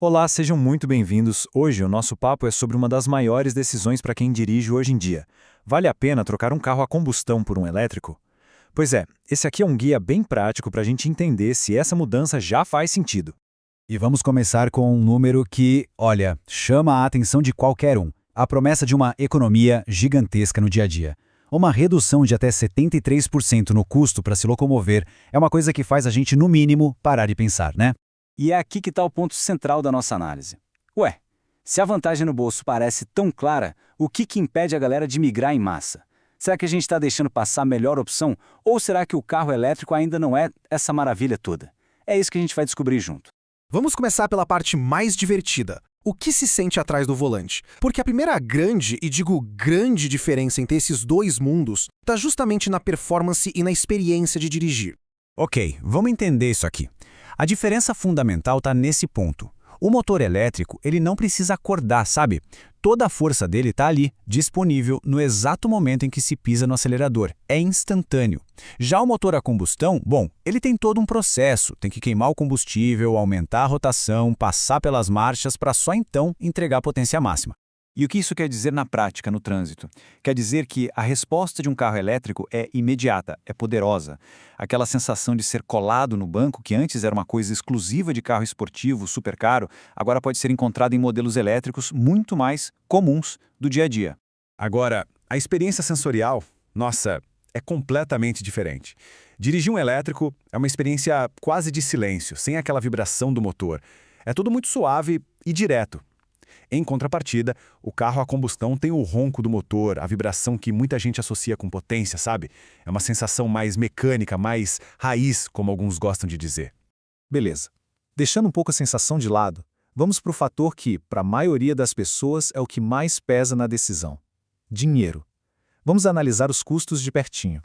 Olá, sejam muito bem-vindos. Hoje o nosso papo é sobre uma das maiores decisões para quem dirige hoje em dia. Vale a pena trocar um carro a combustão por um elétrico? Pois é, esse aqui é um guia bem prático para a gente entender se essa mudança já faz sentido. E vamos começar com um número que, olha, chama a atenção de qualquer um. A promessa de uma economia gigantesca no dia a dia. Uma redução de até 73% no custo para se locomover é uma coisa que faz a gente, no mínimo, parar de pensar, né? E é aqui que está o ponto central da nossa análise. Ué, se a vantagem no bolso parece tão clara, o que impede a galera de migrar em massa? Será que a gente está deixando passar a melhor opção? Ou será que o carro elétrico ainda não é essa maravilha toda? É isso que a gente vai descobrir junto. Vamos começar pela parte mais divertida. O que se sente atrás do volante? Porque a primeira grande, e digo grande diferença entre esses dois mundos, está justamente na performance e na experiência de dirigir. Ok, vamos entender isso aqui. A diferença fundamental está nesse ponto. O motor elétrico, ele não precisa acordar, sabe? Toda a força dele está ali, disponível no exato momento em que se pisa no acelerador. É instantâneo. Já o motor a combustão, bom, ele tem todo um processo. Tem que queimar o combustível, aumentar a rotação, passar pelas marchas para só então entregar a potência máxima. E o que isso quer dizer na prática, no trânsito? Quer dizer que a resposta de um carro elétrico é imediata, é poderosa. Aquela sensação de ser colado no banco, que antes era uma coisa exclusiva de carro esportivo, super caro, agora pode ser encontrada em modelos elétricos muito mais comuns do dia a dia. Agora, a experiência sensorial, nossa, é completamente diferente. Dirigir um elétrico é uma experiência quase de silêncio, sem aquela vibração do motor. É tudo muito suave e direto. Em contrapartida, o carro a combustão tem o ronco do motor, a vibração que muita gente associa com potência, sabe? É uma sensação mais mecânica, mais raiz, como alguns gostam de dizer. Beleza. Deixando um pouco a sensação de lado, vamos para o fator que, para a maioria das pessoas, é o que mais pesa na decisão: dinheiro. Vamos analisar os custos de pertinho.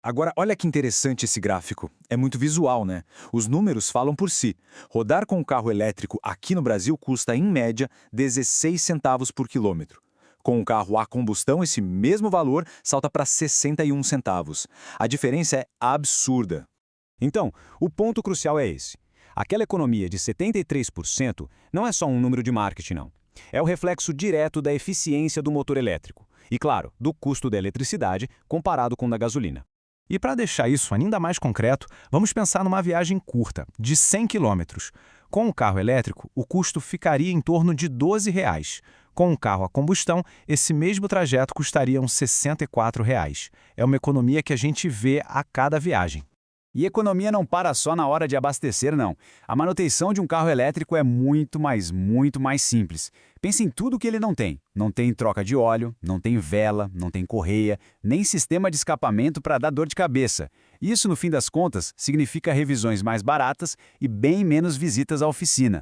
Agora, olha que interessante esse gráfico. É muito visual, né? Os números falam por si. Rodar com um carro elétrico aqui no Brasil custa, em média, 16 centavos por quilômetro. Com um carro a combustão, esse mesmo valor salta para 61 centavos. A diferença é absurda. Então, o ponto crucial é esse. Aquela economia de 73% não é só um número de marketing, não. É o reflexo direto da eficiência do motor elétrico. E, claro, do custo da eletricidade comparado com o da gasolina. E para deixar isso ainda mais concreto, vamos pensar numa viagem curta, de 100 km. Com um carro elétrico, o custo ficaria em torno de R$ 12. Com um carro a combustão, esse mesmo trajeto custaria uns R$ 64. É uma economia que a gente vê a cada viagem. E economia não para só na hora de abastecer, não. A manutenção de um carro elétrico é muito mais simples. Pense em tudo que ele não tem. Não tem troca de óleo, não tem vela, não tem correia, nem sistema de escapamento para dar dor de cabeça. Isso, no fim das contas, significa revisões mais baratas e bem menos visitas à oficina.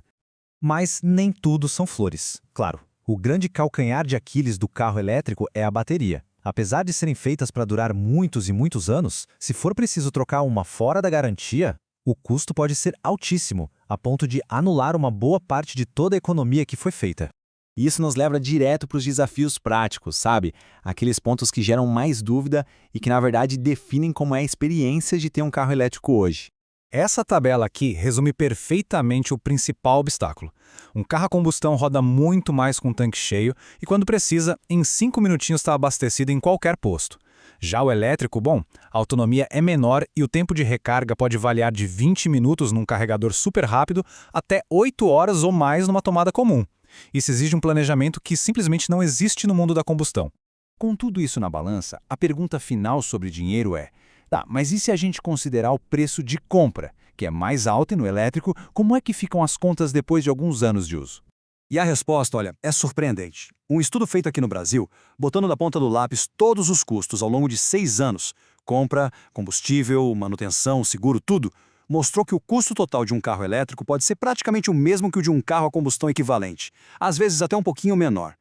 Mas nem tudo são flores. Claro, o grande calcanhar de Aquiles do carro elétrico é a bateria. Apesar de serem feitas para durar muitos e muitos anos, se for preciso trocar uma fora da garantia, o custo pode ser altíssimo, a ponto de anular uma boa parte de toda a economia que foi feita. E isso nos leva direto para os desafios práticos, sabe? Aqueles pontos que geram mais dúvida e que, na verdade, definem como é a experiência de ter um carro elétrico hoje. Essa tabela aqui resume perfeitamente o principal obstáculo. Um carro a combustão roda muito mais com o tanque cheio e, quando precisa, em 5 minutinhos está abastecido em qualquer posto. Já o elétrico, bom, a autonomia é menor e o tempo de recarga pode variar de 20 minutos num carregador super rápido até 8 horas ou mais numa tomada comum. Isso exige um planejamento que simplesmente não existe no mundo da combustão. Com tudo isso na balança, a pergunta final sobre dinheiro é: tá, mas e se a gente considerar o preço de compra, que é mais alto e no elétrico, como é que ficam as contas depois de alguns anos de uso? E a resposta, olha, é surpreendente. Um estudo feito aqui no Brasil, botando na ponta do lápis todos os custos ao longo de 6 anos, compra, combustível, manutenção, seguro, tudo, mostrou que o custo total de um carro elétrico pode ser praticamente o mesmo que o de um carro a combustão equivalente, às vezes até um pouquinho menor.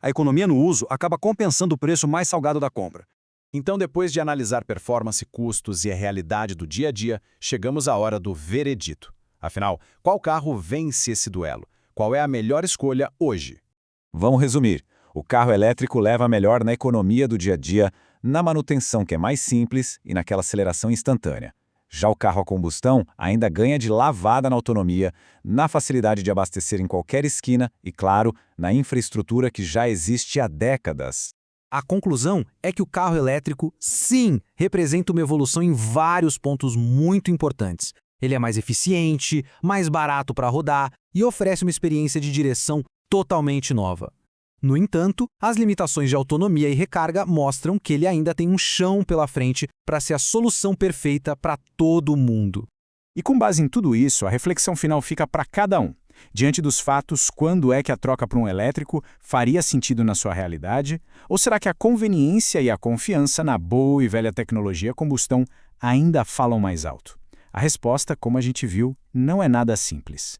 A economia no uso acaba compensando o preço mais salgado da compra. Então, depois de analisar performance, custos e a realidade do dia a dia, chegamos à hora do veredito. Afinal, qual carro vence esse duelo? Qual é a melhor escolha hoje? Vamos resumir. O carro elétrico leva a melhor na economia do dia a dia, na manutenção que é mais simples e naquela aceleração instantânea. Já o carro a combustão ainda ganha de lavada na autonomia, na facilidade de abastecer em qualquer esquina e, claro, na infraestrutura que já existe há décadas. A conclusão é que o carro elétrico, sim, representa uma evolução em vários pontos muito importantes. Ele é mais eficiente, mais barato para rodar e oferece uma experiência de direção totalmente nova. No entanto, as limitações de autonomia e recarga mostram que ele ainda tem um chão pela frente para ser a solução perfeita para todo mundo. E com base em tudo isso, a reflexão final fica para cada um. Diante dos fatos, quando é que a troca para um elétrico faria sentido na sua realidade? Ou será que a conveniência e a confiança na boa e velha tecnologia combustão ainda falam mais alto? A resposta, como a gente viu, não é nada simples.